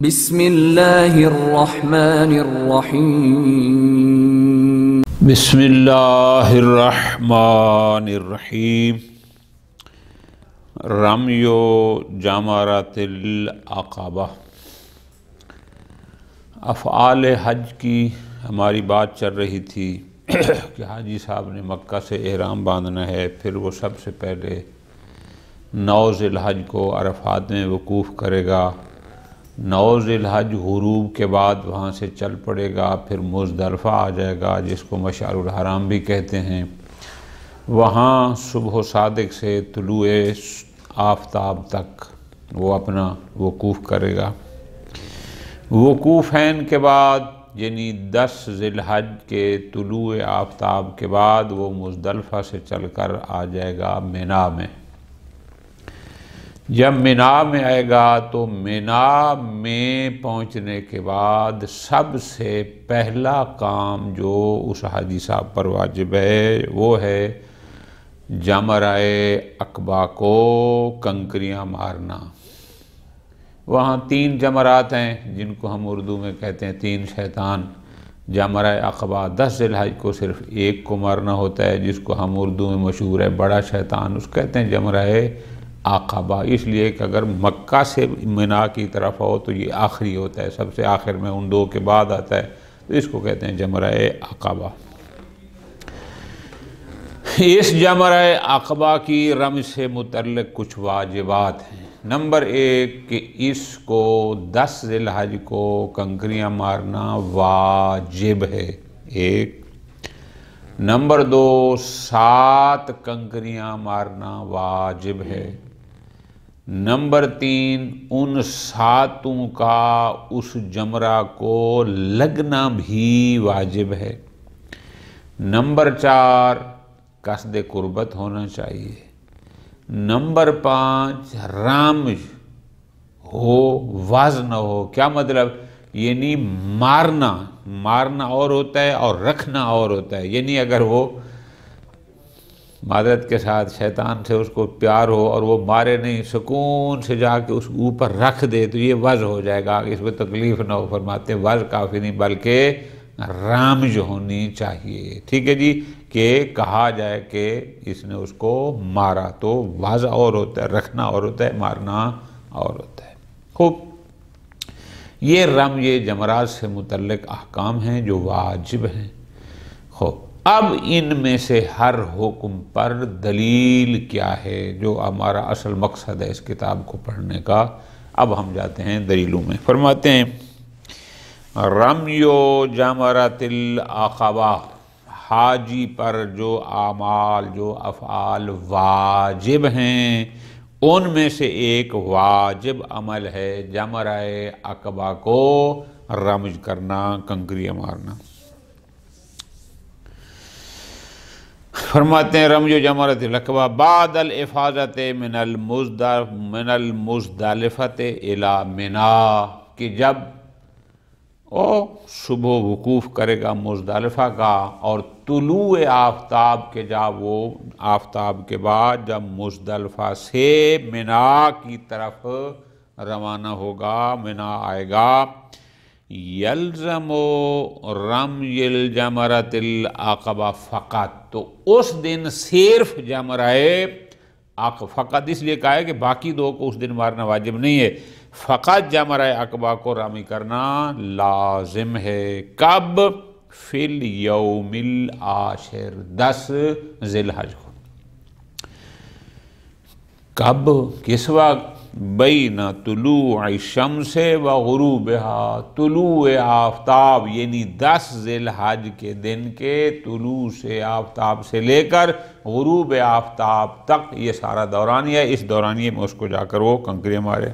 بسم اللہ الرحمن الرحیم بسم اللہ الرحمن الرحیم رمی جمرۃ العقبہ۔ افعال حج کی ہماری بات چل رہی تھی کہ حاجی صاحب نے مکہ سے احرام باندھنا ہے، پھر وہ سب سے پہلے 9 ذی الحج کو عرفات میں وقوف کرے گا۔ 9 ذی الحج غروب کے بعد وہاں سے چل پڑے گا، پھر مزدلفہ آ جائے گا جس کو مشعر الحرام بھی کہتے ہیں۔ وہاں صبح صادق سے طلوع آفتاب تک وہ اپنا وقوف کرے گا۔ وقوفین کے بعد یعنی 10 ذی الحج کے طلوع آفتاب کے بعد وہ مزدلفہ سے چل کر آ جائے گا مینا میں۔ جب مینا میں آئے گا تو مینا میں پہنچنے کے بعد سب سے پہلا کام جو اس حاجی صاحب پر واجب ہے وہ ہے جمرہ عقبہ کو کنکریاں مارنا۔ وہاں 3 جمرات ہیں جن کو ہم اردو میں کہتے ہیں 3 شیطان۔ جمرہ عقبہ 10 ذی الحج کو صرف ایک کو مارنا ہوتا ہے، جس کو ہم اردو میں مشہور ہے بڑا شیطان، اس کہتے ہیں جمرہ عقبہ، اس لیے کہ اگر مکہ سے مینا کی طرف ہو تو یہ آخری ہوتا ہے، سب سے آخر میں ان 2 کے بعد آتا ہے، تو اس کو کہتے ہیں جمرہ عقبہ۔ اس جمرہ عقبہ کی رمی سے متعلق کچھ واجبات ہیں۔ نمبر 1 کہ اس کو 10 ذی الحج کو کنکریاں مارنا واجب ہے، 1۔ نمبر 2 7 کنکریاں مارنا واجب ہے۔ نمبر 3 ان 7 کا اس جمرہ کو لگنا بھی واجب ہے۔ نمبر 4 قصد قربت ہونا چاہیے۔ نمبر 5 رمج ہو، وز نہ ہو۔ کیا مطلب؟ یعنی مارنا اور ہوتا ہے اور رکھنا اور ہوتا ہے، یعنی اگر وہ معذرت کے ساتھ شیطان سے اس کو پیار ہو اور وہ مارے نہیں، سکون سے جا کے اس اوپر رکھ دے تو یہ وز ہو جائے گا، اس کو تکلیف نہ ہو۔ فرماتے ہیں وز کافی نہیں بلکہ رامج ہونی چاہیے، ٹھیک ہے جی، کہ کہا جائے کہ اس نے اس کو مارا، تو وز اور ہوتا ہے، رکھنا اور ہوتا ہے، مارنا اور ہوتا ہے۔ خوب، یہ رمی جمرات سے متعلق احکام ہیں جو واجب ہیں۔ خوب، اب ان میں سے ہر حکم پر دلیل کیا ہے، جو ہمارا اصل مقصد ہے اس کتاب کو پڑھنے کا۔ اب ہم جاتے ہیں دلیلوں میں۔ فرماتے ہیں رمی جمرۃ العقبہ، حاجی پر جو اعمال جو افعال واجب ہیں ان میں سے ایک واجب عمل ہے جمرہ عقبہ کو رمج کرنا، کنکریاں مارنا۔ فرماتے ہیں رمی جمرۃ العقبہ بعد الافاضۃ من المزدلفۃ الی منا، کہ جب وہ صبح وقوف کرے گا مزدلفہ کا اور طلوع آفتاب کے جب وہ آفتاب کے بعد جب مزدلفہ سے منا کی طرف روانہ ہوگا، منا آئے گا، یلزم رمی الجمرۃ العقبہ فقط، تو اس دن صرف جمرہ فقط اس لیے کہا ہے کہ باقی 2 کو اس دن مارنا واجب نہیں ہے، فقط جمرہ عقبہ کو رمی کرنا لازم ہے۔ کب؟ فی الیوم العاشر، 10 ذی الحج کو۔ کب؟ کس وقت؟ بین طلوع الشمس و غروبہا، طلوع آفتاب یعنی 10 ذی الحج کے دن کے طلوع سے آفتاب سے لے کر غروب آفتاب تک، یہ سارا دورانیہ ہے، اس دورانیے میں اس کو جا کر وہ کنکریاں مارے۔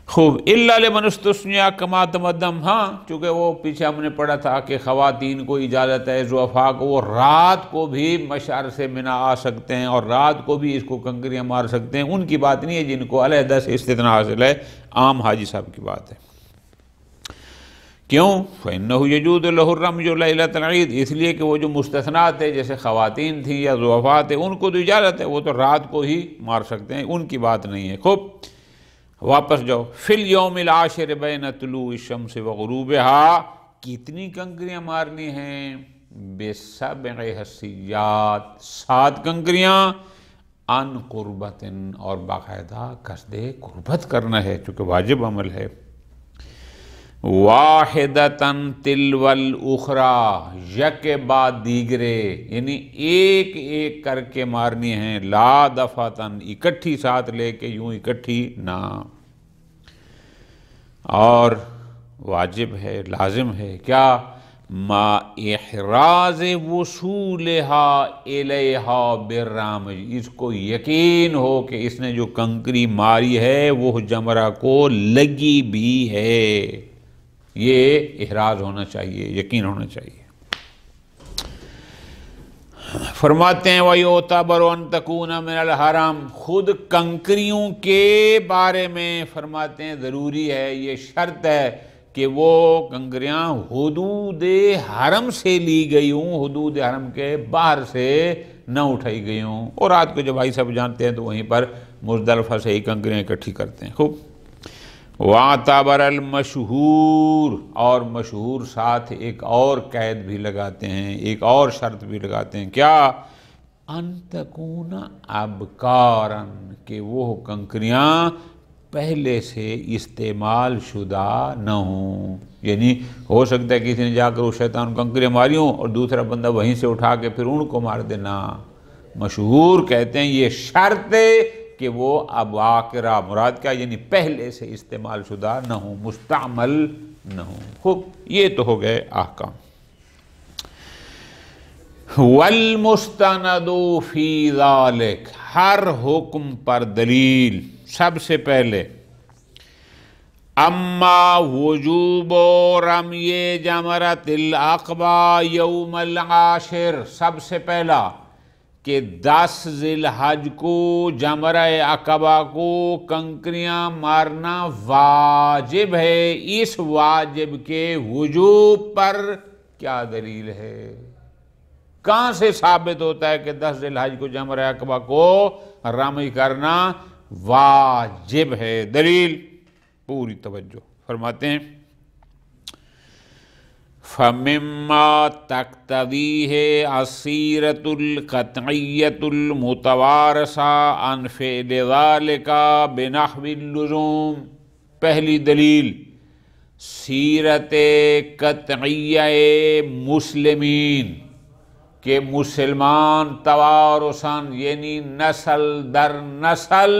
خوب، الا لمن استثنی کما تقدم، ہاں چونکہ وہ پیچھے ہم نے پڑھا تھا کہ خواتین کو اجازت ہے، ضعفاء کو، وہ رات کو بھی مشعر سے منا آ سکتے ہیں اور رات کو بھی اس کو کنکریاں مار سکتے ہیں، ان کی بات نہیں ہے جن کو علیحدہ سے استثناء حاصل ہے، عام حاجی صاحب کی بات ہے۔ کیوں؟ فَإِنَّهُ يَجُوزُ لَهُ الرَّمْيُ لَيْلَةَ الْعِيدِ، اس لیے کہ وہ جو مستثنات ہے جیسے خواتین تھیں یا ضعفاء تھے ان کو تو اجازت ہے، وہ تو رات کو ہی مار سکتے ہیں، ان کی بات نہیں ہے۔ خوب، واپس جاؤ. فی الیوم العاشر بین طلوع الشمس وغروبہا، کتنی کنکریاں مارنی ہیں؟ بسبع حسیات، 7 کنکریاں، ان قربت، اور باقاعدہ قصد قربت کرنا ہے چونکہ واجب عمل ہے. واحدتاً تلو الاخری، یک کے بعد دیگرے، یعنی ایک ایک کر کے مارنی ہیں. لا دفعتاً، اکٹھی ساتھ لے کے یوں اکٹھی نہ. اور واجب ہے، لازم ہے کیا؟ ما احراز وصولہا الیہا بالرمج، اس کو یقین ہو کہ اس نے جو کنکری ماری ہے وہ جمرہ کو لگی بھی ہے. یہ احراز ہونا چاہیے، یقین ہونا چاہیے. فرماتے ہیں وَيُعْتَبَرُ أَن تَكُونَ مِنَ الْحَرَمِ، خود کنکریوں کے بارے میں فرماتے ہیں ضروری ہے، یہ شرط ہے کہ وہ کنکریاں حدود حرم سے لی گئی ہوں، حدود حرم کے باہر سے نہ اٹھائی گئی ہوں. اور رات کو جب بھائی صاحب جانتے ہیں تو وہیں پر مزدلفہ سے ہی کنکریاں اکٹھی کرتے ہیں. خوب. وَاعْتَبَرَ الْمَشْهُورُ، اور مشہور ساتھ ایک اور قید بھی لگاتے ہیں، ایک اور شرط بھی لگاتے ہیں. کیا؟ ان تکون ابکارن، کہ وہ کنکریاں پہلے سے استعمال شدہ نہ ہوں. یعنی ہو سکتا ہے کسی نے جا کر وہ شیطان کنکریاں ماری ہوں اور دوسرا بندہ وہیں سے اٹھا کے پھر ان کو مار دینا. مشہور کہتے ہیں یہ شرط کہ وہ اباکرہ، مراد کیا؟ یعنی پہلے سے استعمال شدہ نہ ہوں، مستعمل نہ ہوں. خوب، یہ تو ہو گئے احکام. والمستند فی ذالک، ہر حکم پر دلیل. سب سے پہلے اما وجوب رمی جمرۃ العقبہ یوم العاشر، سب سے پہلا کہ 10 ذی الحج کو جمرہ عقبہ کو کنکریاں مارنا واجب ہے. اس واجب کے وجوب پر کیا دلیل ہے؟ کہاں سے ثابت ہوتا ہے کہ 10 ذی الحج کو جمرہ عقبہ کو رمی کرنا واجب ہے؟ دلیل پوری توجہ. فرماتے ہیں فَمِمَّا تَقْتَضِيهِ السِّیرَةُ الْقَطْعِیَّةُ الْمُتَوَارِثَةُ عَنْ فِعْلِ ذَلِكَ بِنَحْوِ اللُّزُومِ. پہلی دلیل سیرت قطعیہ مسلمین، کہ مسلمان توارثاً یعنی نسل در نسل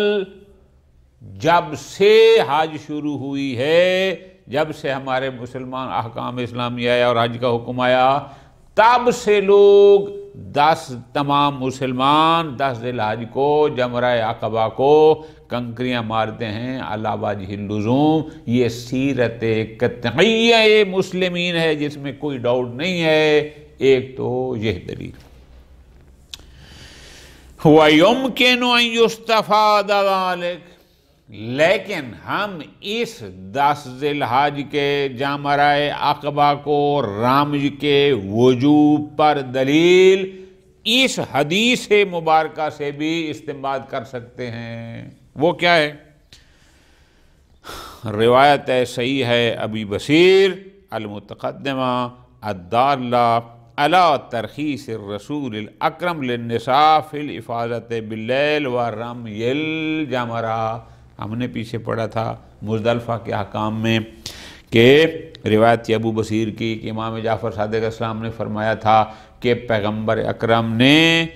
جب سے حج شروع ہوئی ہے، جب سے ہمارے مسلمان احکام اسلامی آیا اور حج کا حکم آیا، تب سے لوگ 10 تمام مسلمان 10 ذی الحج کو جمرہ عقبہ کو کنکریاں مارتے ہیں علی وجہ اللزوم. یہ سیرت قطعیہ مسلمین ہے جس میں کوئی ڈاؤٹ نہیں ہے. ایک تو یہ دلیل. وَيُمْكِنُ أَن يُسْتَفَادَ ذَلِكَ، لیکن ہم اس 10 ذی الحج کے جمرہ عقبہ کو رمج کے وجوب پر دلیل اس حدیث مبارکہ سے بھی استنباط کر سکتے ہیں. وہ کیا ہے؟ روایت صحیح ہے ابی بصیر المتقدمہ الدالہ علی ترخیص الرسول الاکرم للنساء فی الافاظۃ باللیل ورمی الجمرہ. ہم نے پیچھے پڑھا تھا مزدلفہ کے احکام میں کہ روایت ابو بصیر کی کہ امام جعفر صادق علیہ السلام نے فرمایا تھا کہ پیغمبر اکرم نے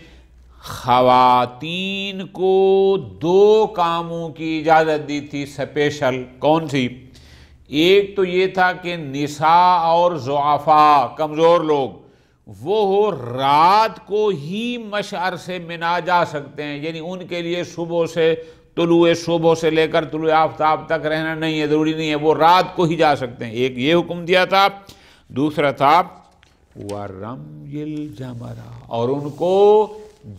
خواتین کو 2 کاموں کی اجازت دی تھی اسپیشل. کون سی؟ ایک تو یہ تھا کہ نساء اور ضعفاء، کمزور لوگ، وہ رات کو ہی مشعر سے منا جا سکتے ہیں. یعنی ان کے لیے صبح سے طلوع صبح سے لے کر طلوع آفتاب تک رہنا نہیں ہے، ضروری نہیں ہے، وہ رات کو ہی جا سکتے ہیں. ایک یہ حکم دیا تھا. دوسرا تھا وَرَمْيِ الْجَمَرَةِ، اور ان کو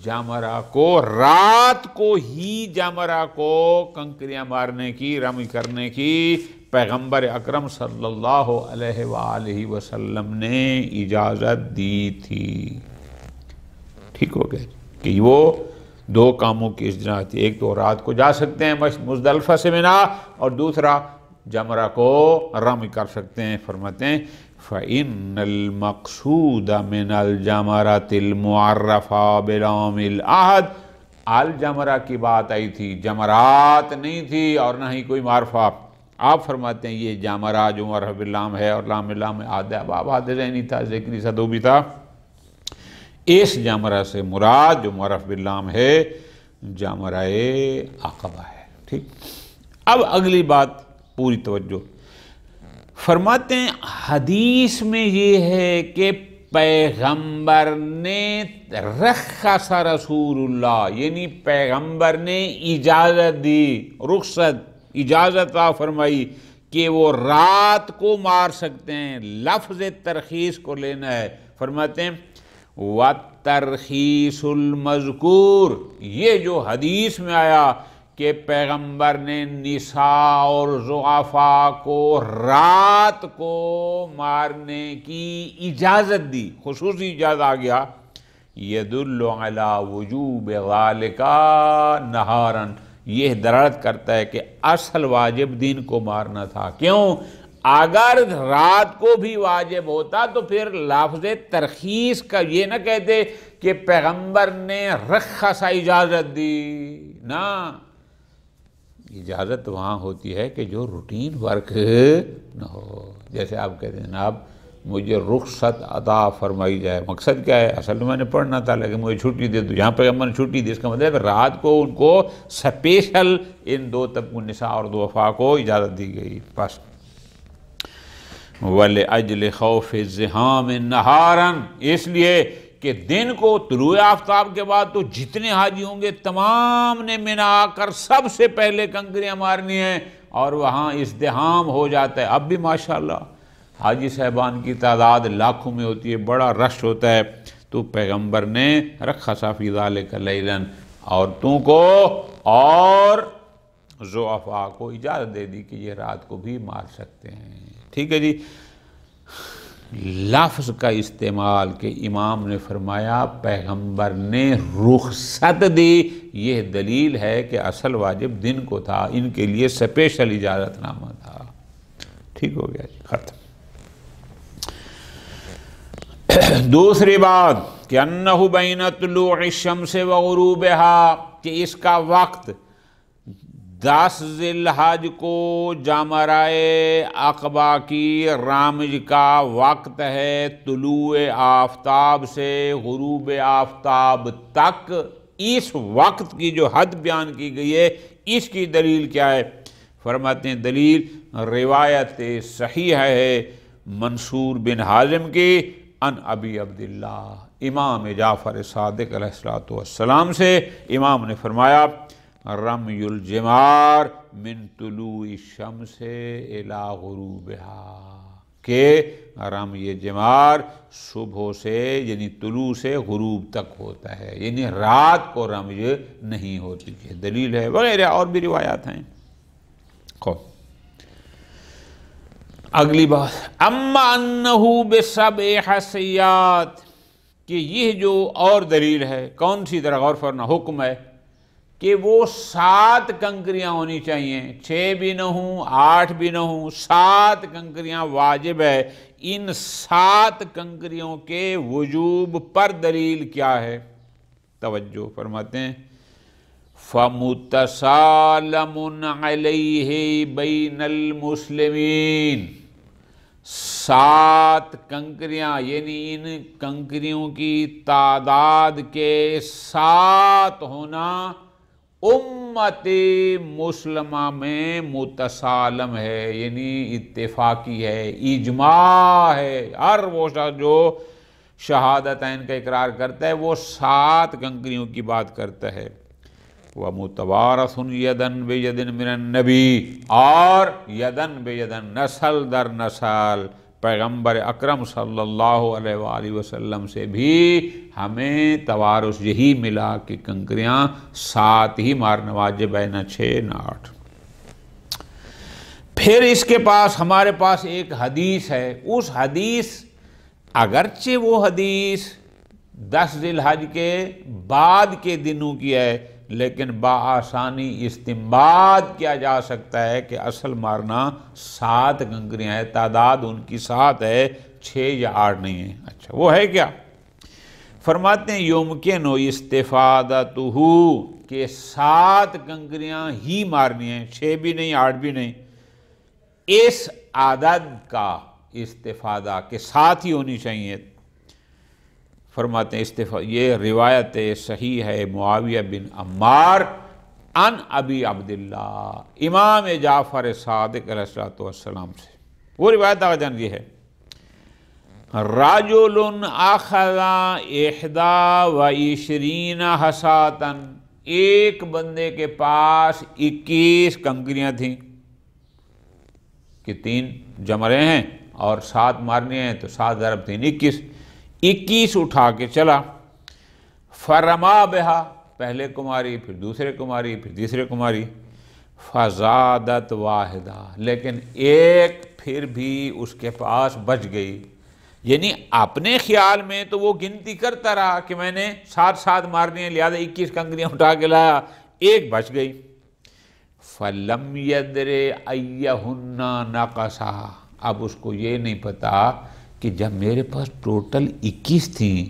جمرہ کو رات کو ہی جمرہ کو کنکریاں مارنے کی، رمی کرنے کی پیغمبر اکرم صلی اللہ علیہ وآلہ وسلم نے اجازت دی تھی. ٹھیک ہو گئے کہ وہ دو کاموں کی اجتناب تھی، ایک تو رات کو جا سکتے ہیں مزدلفہ سے منا، اور دوسرا جمرہ کو رمی کر سکتے ہیں۔ فرماتے ہیں فَإِنَّ الْمَقْصُودَ مِنَ الْجَمَرَةِ الْمُعَرَّفَةِ بِلَوْمِ الْعَهْدِ، الجمرہ کی بات آئی تھی، جمرات نہیں تھی اور نہ ہی کوئی معرفہ۔ آپ فرماتے ہیں یہ جمرہ جو معرف باللام ہے اور لام اللہ میں عہد ہے، اب آپ عہد ذہنی تھا، ذکری صدو بھی تھا، اس جمرہ سے مراد جو معرف باللام ہے جمرہ عقبہ ہے۔ ٹھیک، اب اگلی بات پوری توجہ، فرماتے ہیں حدیث میں یہ ہے کہ پیغمبر نے رخص رسول اللہ، یعنی پیغمبر نے اجازت دی، رخصت اجازت عطا فرمائی کہ وہ رات کو مار سکتے ہیں۔ لفظ ترخیص کو لینا ہے، فرماتے ہیں وَالتَّرْخِيصُ الْمَذْكُورُ، یہ جو حدیث میں آیا کہ پیغمبر نے نساء اور ضعفاء کو رات کو مارنے کی اجازت دی، خصوصی اجازت آ گیا، يَدُلُّ عَلَى وُجُوبِ ذَلِكَ نَهَارًا، یہ دلالت کرتا ہے کہ اصل واجب دن کو مارنا تھا۔ کیوں؟ اگر رات کو بھی واجب ہوتا تو پھر لفظ ترخیص کا یہ نہ کہتے کہ پیغمبر نے رخص اجازت دی، نہ، اجازت وہاں ہوتی ہے کہ جو روٹین ورک نہ ہو۔ جیسے آپ کہتے ہیں جناب مجھے رخصت عطا فرمائی جائے، مقصد کیا ہے؟ اصل میں نے پڑھنا تھا لیکن مجھے چھٹی دے دو، یہاں پیغمبر نے چھٹی دی، اس کا مطلب ہے رات کو ان کو سپیشل ان دو طبقوں نساء اور ضعفاء کو اجازت دی گئی۔ بس وَلِأَجْلِ خَوْفِ الزِّحَامِ نَهَارًا، اس لیے کہ دن کو طلوع آفتاب کے بعد تو جتنے حاجی ہوں گے تمام نے منا آ کر سب سے پہلے کنکریاں مارنی ہیں، اور وہاں ازدحام ہو جاتا ہے۔ اب بھی ماشاءاللہ حاجی صاحبان کی تعداد لاکھوں میں ہوتی ہے، بڑا رش ہوتا ہے، تو پیغمبر نے رخص فی ذالک لیلا، عورتوں کو اور ضعفاء کو اجازت دے دی کہ یہ رات کو بھی مار سکتے ہیں۔ ٹھیک ہے جی، لفظ کا استعمال کہ امام نے فرمایا پیغمبر نے رخصت دی، یہ دلیل ہے کہ اصل واجب دن کو تھا، ان کے لیے سپیشل اجازت نامہ تھا۔ ٹھیک ہو گیا جی، ختم۔ دوسری بات کہ انہ بین طلوع الشمس وغروبها، کہ اس کا وقت 10 ذی الحج کو جمرہ عقبہ کی رامج کا وقت ہے طلوع آفتاب سے غروب آفتاب تک۔ اس وقت کی جو حد بیان کی گئی ہے اس کی دلیل کیا ہے؟ فرماتے ہیں دلیل روایت صحیح ہے منصور بن حازم کی ان ابی عبداللہ امام جعفر صادق علیہ السلام سے، امام نے فرمایا رمی الجمار من طلوع الشمس الی غروبها، کہ رمی جمار صبح سے یعنی طلوع سے غروب تک ہوتا ہے، یعنی رات کو رمی نہیں ہوتی ہے، دلیل ہے، وغیرہ اور بھی روایات ہیں۔ اگلی بات اما انہو بسبع حسیات، کہ یہ جو اور دلیل ہے، کون سی؟ ذرا غور فرمانا، حکم ہے کہ وہ 7 کنکریاں ہونی چاہیے، 6 بھی نہ ہوں، 8 بھی نہ ہوں، 7 کنکریاں واجب ہے۔ ان 7 کنکریوں کے وجوب پر دلیل کیا ہے؟ توجہ فرماتے ہیں فَمُتَسَالَمٌ عَلَيْهِ بَيْنَ الْمُسْلِمِينَ، 7 کنکریاں یعنی ان کنکریوں کی تعداد کے 7 ہونا امت مسلمہ میں متسالم ہے، یعنی اتفاقی ہے، اجماع ہے، ہر وہ شخص جو شہادتین کا اقرار کرتا ہے وہ 7 کنکریوں کی بات کرتا ہے۔ وَمُتَوَارَثٌ يَدًا بِيَدٍ مِّنَ النَّبِيِّ، اور یدن بیدن، نسل در نسل، پیغمبر اکرم صلی اللہ علیہ وآلہ وسلم سے بھی ہمیں توارث یہی ملا کہ کنکریاں 7 ہی مارنا واجب ہے، نہ 6 نہ 8۔ پھر اس کے پاس ہمارے پاس ایک حدیث ہے، اس حدیث اگرچہ وہ حدیث 10 ذی الحج کے بعد کے دنوں کی ہے، لیکن بآسانی استنباط کیا جا سکتا ہے کہ اصل مارنا 7 کنکریاں ہیں، تعداد ان کی 7 ہے، 6 یا 8 نہیں ہے۔ اچھا وہ ہے کیا؟ فرماتے ہیں یمکن استفادتہ، کہ 7 کنکریاں ہی مارنی ہیں، 6 بھی نہیں 8 بھی نہیں، اس عدد کا استفادہ کہ 7 ہی ہونی چاہیے۔ فرماتے ہیں یہ روایت صحیح ہے معاویہ بن عمار عن ابی عبداللہ امام جعفر صادق علیہ السلام سے، وہ روایت آگا جان یہ ہے، رجل اخذ 21 حصاة، ایک بندے کے پاس 21 کنکریاں تھیں، کہ 3 جمرے ہیں اور 7 مارنے ہیں تو 7 ضرب 3 21 اٹھا کے چلا، فرما بہا، پہلے کو ماری، پھر دوسرے کو ماری، پھر تیسرے کو ماری، فزادت واحدہ، لیکن ایک پھر بھی اس کے پاس بچ گئی، یعنی اپنے خیال میں تو وہ گنتی کرتا رہا کہ میں نے 7 مارنی ہیں لہذا 21 کنکریاں اٹھا کے لایا، ایک بچ گئی، فَلَمْ يَدْرِ أَيَّهُنَّ نَقَصَا، اب اس کو یہ نہیں پتا کہ جب میرے پاس ٹوٹل 21 تھیں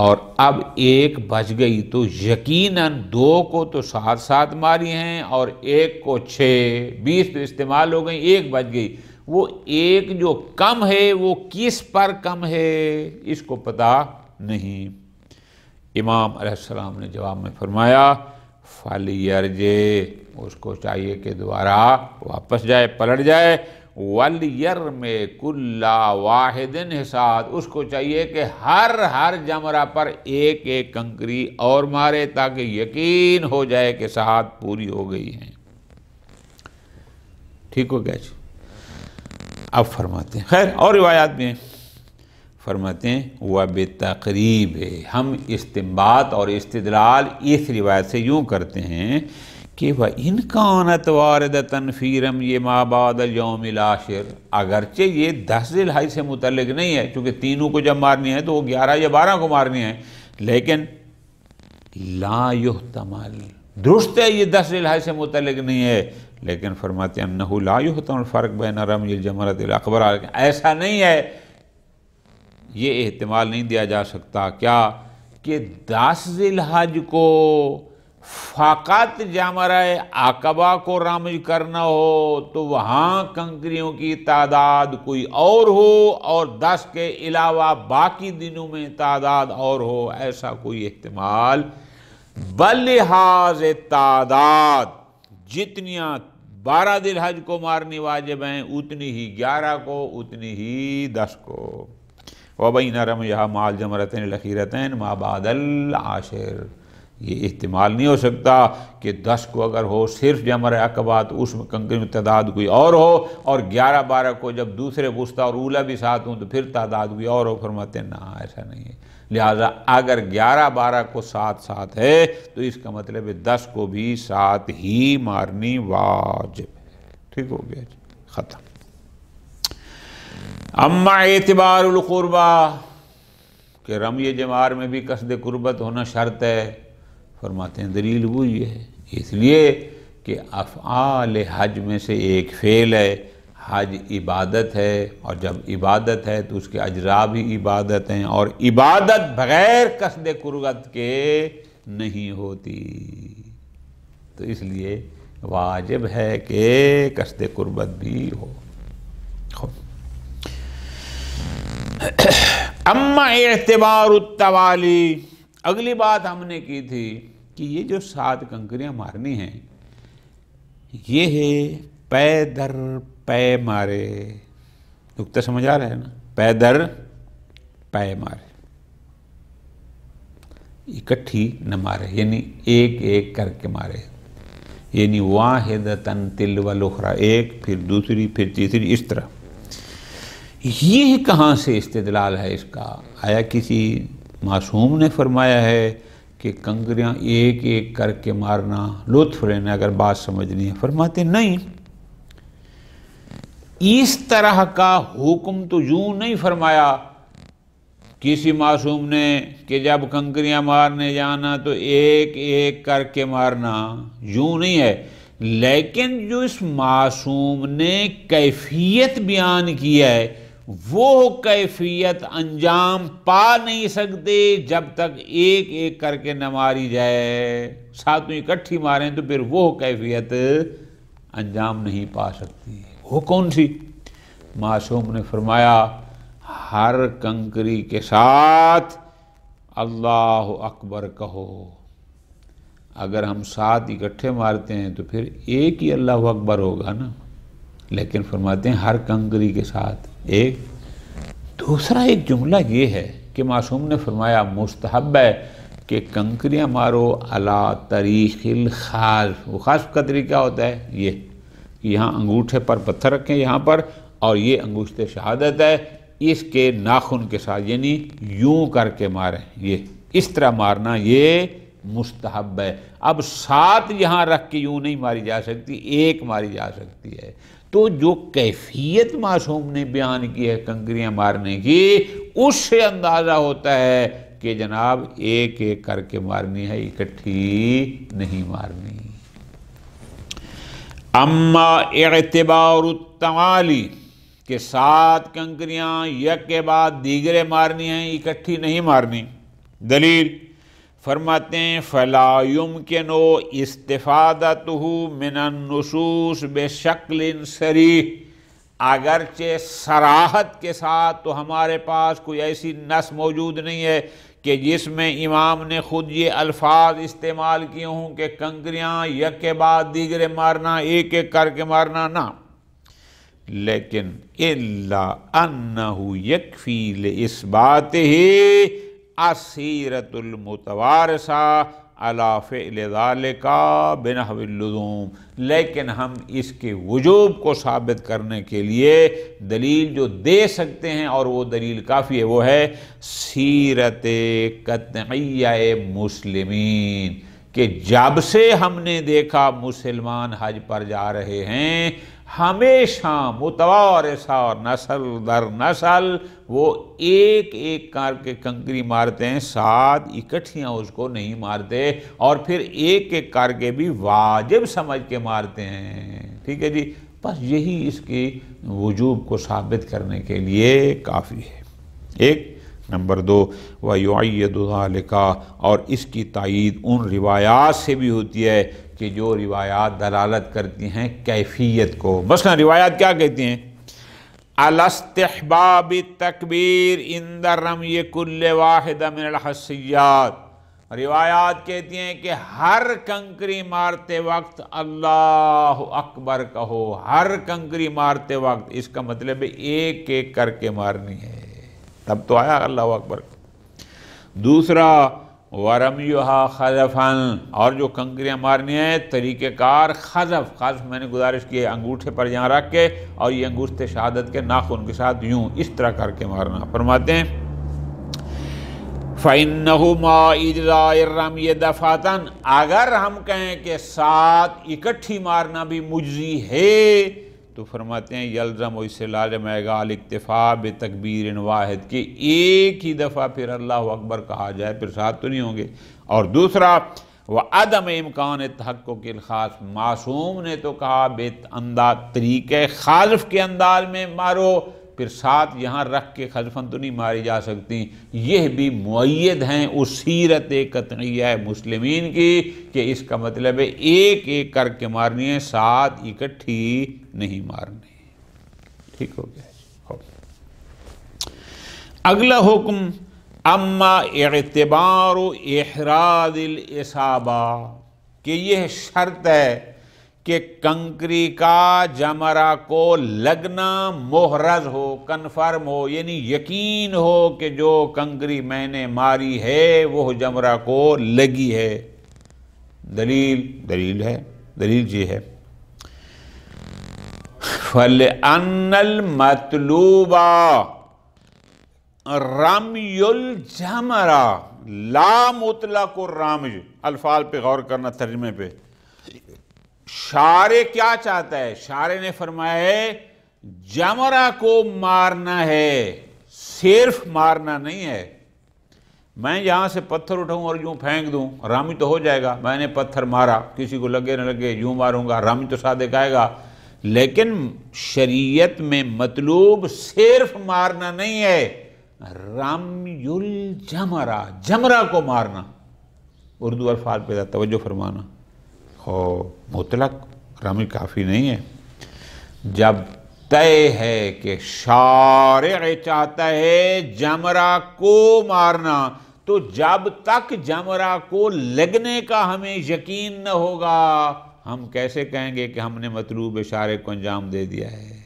اور اب ایک بچ گئی تو یقیناً 2 کو تو 7 ماری ہیں اور ایک کو 6، 20 تو استعمال ہو گئی، ایک بچ گئی، وہ ایک جو کم ہے وہ کس پر کم ہے اس کو پتہ نہیں۔ امام علیہ السلام نے جواب میں فرمایا فَلْيَرْجِعْ، اس کو چاہیے کہ دوبارہ واپس جائے، پلٹ جائے، وَلْيَرْمِ كُلَّ وَاحِدٍ حِصَاة، اس کو چاہیے کہ ہر جمرہ پر ایک کنکری اور مارے تاکہ یقین ہو جائے کہ 7 پوری ہو گئی ہیں۔ ٹھیک ہو گیا جی؟ اب فرماتے ہیں، خیر اور روایات بھی ہیں، فرماتے ہیں وَبِتَقْرِيبِ، ہم استنباط اور استدلال اس روایت سے یوں کرتے ہیں کہ وَإِنْ كَانَتْ وَارِدَةً فِي رَمْيِ مَا بَعْدَ الْيَوْمِ الْعَاشِرِ، اگرچہ یہ 10 ذی الحج سے متعلق نہیں ہے چونکہ تینوں کو جب مارنی ہے تو وہ 11 یا 12 کو مارنی ہے، لیکن لا يحتمل، درست ہے یہ 10 ذی الحج سے متعلق نہیں ہے، لیکن فرماتے ہیں انہو لا يحتمل الفرق بین رمی الجمرۃ الاکبر، ایسا نہیں ہے، یہ احتمال نہیں دیا جا سکتا کیا کہ 10 ذی الحج کو فقط جمرہ عقبہ کو رمج کرنا ہو تو وہاں کنکریوں کی تعداد کوئی اور ہو اور 10 کے علاوہ باقی دنوں میں تعداد اور ہو، ایسا کوئی احتمال بلحاظ تعداد جتنیاں 12 ذی الحج کو مارنی واجب ہیں اتنی ہی 11 کو، اتنی ہی 10 کو۔ وَبَيْنَ رَمْيِهَا مَعَ الْجَمْرَتَيْنِ الْأَخِيرَتَيْنِ مَا بَعْدَ الْعَاشِرِ، یہ احتمال نہیں ہو سکتا کہ 10 کو اگر ہو صرف جمرہ عقبہ تو اس میں کنکری میں تعداد کوئی اور ہو، اور 11-12 کو جب دوسرے وسطیٰ اور اولیٰ بھی ساتھ ہوں تو پھر تعداد کوئی اور ہو، فرماتے ہیں نا ایسا نہیں ہے، لہٰذا اگر 11-12 کو 7 ہے تو اس کا مطلب ہے 10 کو بھی 7 ہی مارنی واجب ہے۔ ٹھیک ہو گیا جی، ختم۔ اما اعتبار القربہ، کہ رمی جمار میں بھی قصد قربت ہونا شرط ہے، فرماتے ہیں دلیل وہی ہے، اس لیے کہ افعال حج میں سے ایک فعل ہے، حج عبادت ہے، اور جب عبادت ہے تو اس کے اجزاء بھی عبادت ہیں، اور عبادت بغیر قصد قربت کے نہیں ہوتی، تو اس لیے واجب ہے کہ قصد قربت بھی ہو۔ اما اعتبار التوالی، اگلی بات ہم نے کی تھی کہ یہ جو 7 کنکریاں مارنی ہیں یہ ہے پے در پے مارے، نکتہ سمجھ آ رہا ہے نا، پے در پے مارے، اکٹھی نہ مارے، یعنی ایک کر کے مارے، یعنی واحدتاً تلو الاخری، ایک پھر دوسری پھر تیسری، اس طرح۔ یہ کہاں سے استدلال ہے اس کا؟ آیا کسی معصوم نے فرمایا ہے کہ کنکریاں ایک کر کے مارنا لطف لینا اگر بات سمجھنی ہے؟ فرماتے نہیں، اس طرح کا حکم تو یوں نہیں فرمایا کسی معصوم نے کہ جب کنکریاں مارنے جانا تو ایک ایک کر کے مارنا، یوں نہیں ہے، لیکن جو اس معصوم نے کیفیت بیان کیا ہے وہ کیفیت انجام پا نہیں سکتے جب تک ایک ایک کر کے نہ ماری جائے، ساتوں اکٹھی ماریں تو پھر وہ کیفیت انجام نہیں پا سکتی۔ وہ کون سی؟ معصوم نے فرمایا ہر کنکری کے ساتھ اللہ اکبر کہو۔ اگر ہم ساتھ اکٹھے مارتے ہیں تو پھر ایک ہی اللہ اکبر ہوگا نا، لیکن فرماتے ہیں ہر کنکری کے ساتھ ایک۔ دوسرا ایک جملہ یہ ہے کہ معصوم نے فرمایا مستحب ہے کہ کنکریاں مارو علی طریق الخاذف۔ وہ خاذف کا طریقہ ہوتا ہے یہ کہ یہاں انگوٹھے پر پتھر رکھیں یہاں پر، اور یہ انگشت شہادت ہے، اس کے ناخن کے ساتھ یعنی یوں کر کے ماریں، یہ اس طرح مارنا یہ مستحب ہے۔ اب سات یہاں رکھ کے یوں نہیں ماری جا سکتی، ایک ماری جا سکتی ہے۔ تو جو کیفیت معصوم نے بیان کی ہے کنکریاں مارنے کی، اس سے اندازہ ہوتا ہے کہ جناب ایک ایک کر کے مارنی ہے، اکٹھی نہیں مارنی۔ اما اعتبار التوالی کہ سات کنکریاں یک کے بعد دیگرے مارنی ہیں، اکٹھی نہیں مارنی۔ دلیل فرماتے ہیں فلا يمكن استفادته من النصوص بشکل صریح، اگرچہ صراحت کے ساتھ تو ہمارے پاس کوئی ایسی نص موجود نہیں ہے کہ جس میں امام نے خود یہ الفاظ استعمال کیے ہوں کہ کنکریاں یک کے بعد دیگرے مارنا، ایک ایک کر کے مارنا، نہ، لیکن الا انہ یکفی لاثباتہ السیرۃ المتوارثہ علی فعل ذلک بنحو اللزوم، لیکن ہم اس کے وجوب کو ثابت کرنے کے لیے دلیل جو دے سکتے ہیں، اور وہ دلیل کافی ہے، وہ ہے سیرت قطعیہ مسلمین، کہ جب سے ہم نے دیکھا مسلمان حج پر جا رہے ہیں ہمیشہ متوارثہ اور نسل در نسل وہ ایک ایک کر کے کنکری مارتے ہیں، ساتھ اکٹھیاں اس کو نہیں مارتے، اور پھر ایک ایک کر کے بھی واجب سمجھ کے مارتے ہیں۔ ٹھیک ہے جی، بس یہی اس کی وجوب کو ثابت کرنے کے لیے کافی ہے۔ ایک نمبر دو وَيُعَيَّدُ ذَلِكَ، اور اس کی تائید ان روایات سے بھی ہوتی ہے کہ جو روایات دلالت کرتی ہیں کیفیت کو۔ مثلا روایات کیا کہتی ہیں؟ عَلَى اسْتِحْبَابِ التَّكْبِيرِ عِنْدَ رَمْيِ كُلِّ وَاحِدَةٍ مِنَ الْحَصِّيَّاتِ، روایات کہتی ہیں کہ ہر کنکری مارتے وقت اللہ اکبر کہو، ہر کنکری مارتے وقت، اس کا مطلب ہے ایک ایک کر کے مارنی ہے، تب تو آیا اللہ اکبر۔ دوسرا وَرَمْيُهَا خَذَفًا، اور جو کنکریاں مارنی ہیں طریقہ کار خذف میں نے گزارش کی ہے، انگوٹھے پر یہاں رکھ کے اور یہ انگشت شہادت کے ناخن کے ساتھ یوں اس طرح کر کے مارنا۔ فرماتے ہیں فَإِنَّهُ مَا إِجْزَاءِ الرَّمْيِ دَفْعَةً، اگر ہم کہیں کہ ساتھ اکٹھی مارنا بھی مجزی ہے تو فرماتے ہیں یلزم، اس سے لازم آئے گا الاکتفاء بتکبیر واحد، کہ ایک ہی دفعہ پھر اللہ اکبر کہا جائے، پھر ساتھ تو نہیں ہوں گے۔ اور دوسرا وعدم امکان تحقق الخاص، معصوم نے تو کہا طریقہ خالف کے انداز میں مارو، پھر ساتھ یہاں رکھ کے خلفاً تو نہیں ماری جا سکتی، یہ بھی مؤید ہیں اس سیرت قطعیہ مسلمین کی کہ اس کا مطلب ہے ایک ایک کر کے مارنی ہے، ساتھ اکٹھی نہیں مارنی۔ ٹھیک ہو گیا۔ اگلا حکم اما اعتبار احراز الاصابہ، کہ یہ شرط ہے کہ کنکری کا جمرہ کو لگنا محرز ہو، کنفرم ہو، یعنی یقین ہو کہ جو کنکری میں نے ماری ہے وہ جمرہ کو لگی ہے۔ دلیل یہ ہے فَلِأَنَّ الْمَطْلُوبَ رَمْيُ الْجَمْرَةِ لا مطلق الرَّمْيِ، الفاظ پہ غور کرنا، ترجمے پہ۔ شارع کیا چاہتا ہے؟ شارع نے فرمایا ہے جمرہ کو مارنا ہے، صرف مارنا نہیں ہے، میں یہاں سے پتھر اٹھاؤں اور یوں پھینک دوں، رامی تو ہو جائے گا، میں نے پتھر مارا، کسی کو لگے نہ لگے یوں ماروں گا، رامی تو صادق آئے گا۔ لیکن شریعت میں مطلوب صرف مارنا نہیں ہے، رامی الجمرہ، جمرہ کو مارنا۔ اردو الفاظ پہ توجہ فرمانا، مطلق رامی کافی نہیں ہے، جب طے ہے کہ شارع چاہتا ہے جمرہ کو مارنا، تو جب تک جمرہ کو لگنے کا ہمیں یقین نہ ہوگا، ہم کیسے کہیں گے کہ ہم نے مطلوب شارع کو انجام دے دیا ہے؟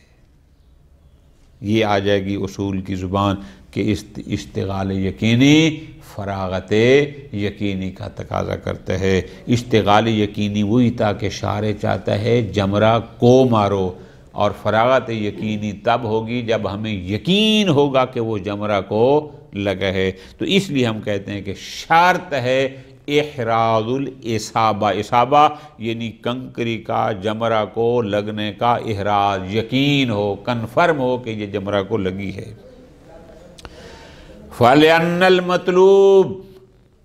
یہ آ جائے گی اصول کی زبان کہ اشتغال یقینی فراغت یقینی کا تقاضا کرتا ہے۔ اشتغال یقینی وہی تھا کہ شارع چاہتا ہے جمرہ کو مارو، اور فراغت یقینی تب ہوگی جب ہمیں یقین ہوگا کہ وہ جمرہ کو لگا ہے۔ تو اس لیے ہم کہتے ہیں کہ شرط ہے احراز الاصابہ، اصابہ یعنی کنکری کا جمرہ کو لگنے کا احراز، یقین ہو، کنفرم ہو کہ یہ جمرہ کو لگی ہے۔ فَلِأَنَّ الْمَطْلُوب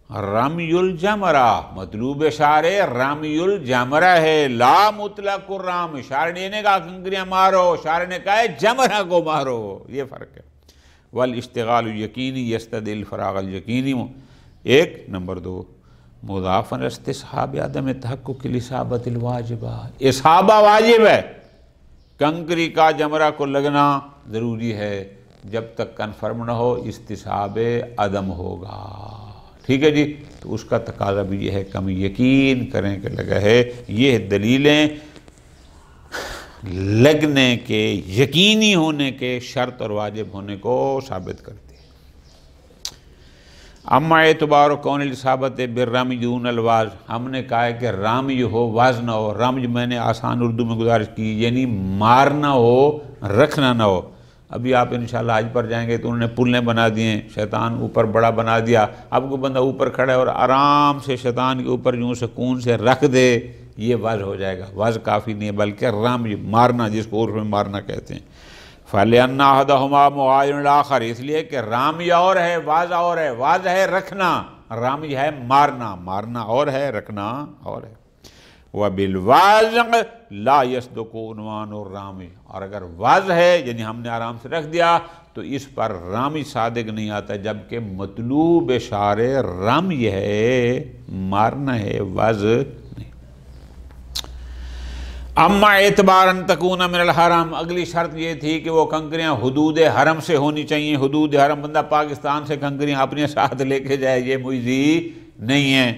رمی الجمرہ، مطلوب شارع رمی الجمرہ ہے، لا مطلق الرام، شارع نے کہا کنکریاں مارو، شارع نے کہا ہے جمرہ کو مارو، یہ فرق ہے۔ والاشتغال یقینی یستدعی الفراغ الیقینی، ایک نمبر دو، مضافاً استصحاب عدم تحقق الاصابۃ الواجبہ، اصابہ واجب ہے، کنکری کا جمرہ کو لگنا ضروری ہے، جب تک کنفرم نہ ہو استصحاب عدم ہوگا، ٹھیک ہے جی۔ تو اس کا تقاضا بھی یہ ہے کہ ہم یقین کریں کہ لگا ہے۔ یہ دلیلیں لگنے کے، یقینی ہونے کے، شرط اور واجب ہونے کو ثابت کرتی ہے۔ اما اعتبار کون الاصابۃ بالرمی دون الواز، ہم نے کہا ہے کہ رامی ہو واز نہ ہو، رمج میں نے آسان اردو میں گزارش کی، یعنی مارنا ہو رکھنا نہ ہو۔ ابھی آپ انشاءاللہ حج پر جائیں گے تو انہوں نے پلیں بنا دیے، شیطان اوپر بڑا بنا دیا، اب کو بندہ اوپر کھڑا ہے اور آرام سے شیطان کے اوپر یوں سکون سے رکھ دے، یہ وز ہو جائے گا۔ وز کافی نہیں ہے بلکہ رمی، مارنا، جس کو عرف میں مارنا کہتے ہیں۔ فَلِأَنَّ أَحَدَهُمَا مُعَايِنٌ الْآخَرِ، اس لیے کہ رامی اور ہے، واز اور ہے، واز ہے رکھنا، رامی ہے مارنا، مارنا اور ہے، رکھنا اور ہے۔ وَبِالْوَازِ لَا يَصْدُقُ عُنْوَانُ الرَّامِ، اور اگر واز ہے یعنی ہم نے آرام سے رکھ دیا تو اس پر رامی صادق نہیں آتا، جبکہ مطلوب شارع رامی ہے، مارنا ہے، واز نہیں۔ اما اعتباراً تکون من الحرم، اگلی شرط یہ تھی کہ وہ کنکریاں حدود حرم سے ہونی چاہیے۔ حدود حرم، بندہ پاکستان سے کنکریاں اپنے ساتھ لے کے جائے، یہ مجزی نہیں ہے۔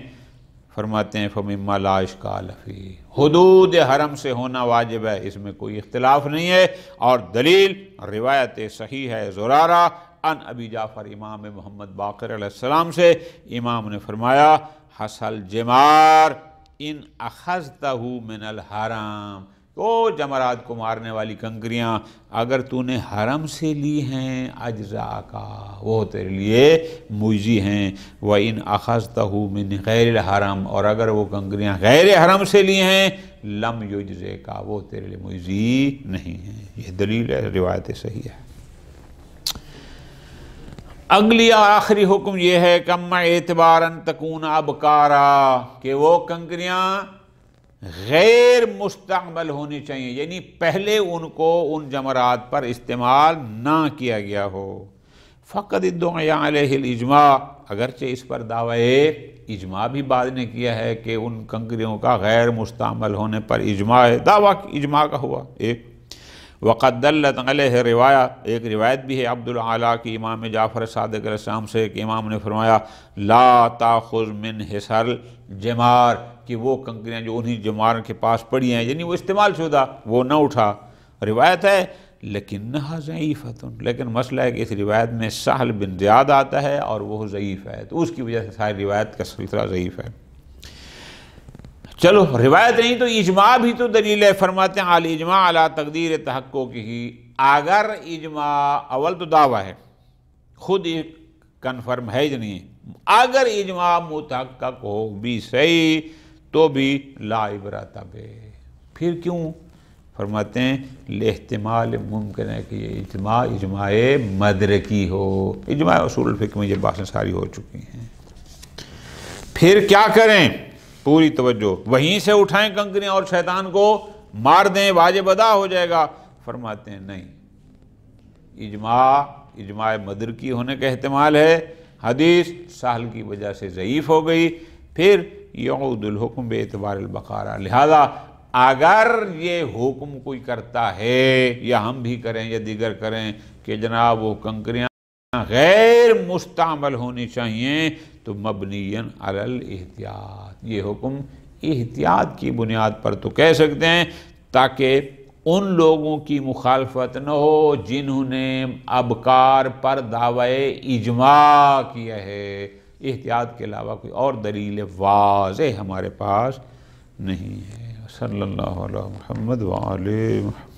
فرماتے ہیں فَمِمَّا لَا إِشْكَالَ فِيهِ، حدود حرم سے ہونا واجب ہے، اس میں کوئی اختلاف نہیں ہے، اور دلیل روایت صحیح ہے زرارہ ان ابی جعفر امام محمد باقر علیہ السلام سے، امام نے فرمایا حصل جمار ان اخذتہ من الحرام، وہ جمرات کو مارنے والی کنکریاں اگر تو نے حرم سے لی ہیں اجزاء کا، وہ تیرے لیے مجزی ہیں۔ وَإِنْ أَخَذْتَهُ مِنْ غَيْرِ الْحَرَمِ، اور اگر وہ کنکریاں غیر حرم سے لی ہیں لم یجزے کا، وہ تیرے لیے مجزی نہیں ہیں۔ یہ دلیل ہے، روایت صحیح ہے۔ اگلی اور آخری حکم یہ ہے کہ اما اعتباراً تکون ابکارا، کہ وہ کنکریاں غیر مستعمل ہونی چاہیے، یعنی پہلے ان کو ان جمرات پر استعمال نہ کیا گیا ہو۔ فقد ادعی علیہ الاجماع، اگرچہ اس پر دعوی اجماع بھی بعد نے کیا ہے کہ ان کنکریوں کا غیر مستعمل ہونے پر اجماع ہے، دعویٰ اجماع کا ہوا ایک۔ وقد دلت علیہ روایہ، ایک روایت بھی ہے عبد العالیٰ کی امام جعفر صادق علیہ السلام سے کہ امام نے فرمایا لا تاخذ من حصر جمار، کہ وہ کنکریاں جو انہی جمار کے پاس پڑی ہیں یعنی وہ استعمال شدہ، وہ نہ اٹھا۔ روایت ہے لیکنہا ضعیفۃ، لیکن مسئلہ ہے کہ اس روایت میں سہل بن زیاد آتا ہے اور وہ ضعیف ہے، تو اس کی وجہ سے ساری روایت کا سلسلہ ضعیف ہے۔ چلو روایت نہیں تو اجماع بھی تو دلیل ہے۔ فرماتے ہیں الاجماع علی تقدیر تحقق ہی، اگر اجماع، اول تو دعویٰ ہے، خود کنفرم ہے یا نہیں، اگر اجماع متحقق ہو بھی صحیح تو بھی لا عبرت بہ، پھر کیوں فرماتے ہیں احتمال ممکن ہے کہ یہ اجماع احتمال ممکن ہے کہ یہ اجماع مدرکی ہو۔ اجماع اصول الفقہ میں یہ باتیں ساری ہو چکی ہیں۔ پھر کیا کریں؟ پوری توجہ، وہیں سے اٹھائیں کنکریاں اور شیطان کو مار دیں، واجب ادا ہو جائے گا؟ فرماتے ہیں نہیں، اجماع مدرکی ہونے کا احتمال ہے، حدیث سہل کی وجہ سے ضعیف ہو گئی، پھر یعود الحکم بے اعتبار البقارہ، لہذا اگر یہ حکم کوئی کرتا ہے یا ہم بھی کریں یا دیگر کریں کہ جناب وہ کنکریاں غیر مستعمل ہونی چاہیے تو مبنیاً علی الاحتیاط، یہ حکم احتیاط کی بنیاد پر تو کہہ سکتے ہیں تاکہ ان لوگوں کی مخالفت نہ ہو جنہوں نے ابکار پر دعوی اجماع کیا ہے۔ احتیاط کے علاوہ کوئی اور دلیل واضح ہمارے پاس نہیں ہے۔ صلی اللہ علیہ محمد وآلہ محمد۔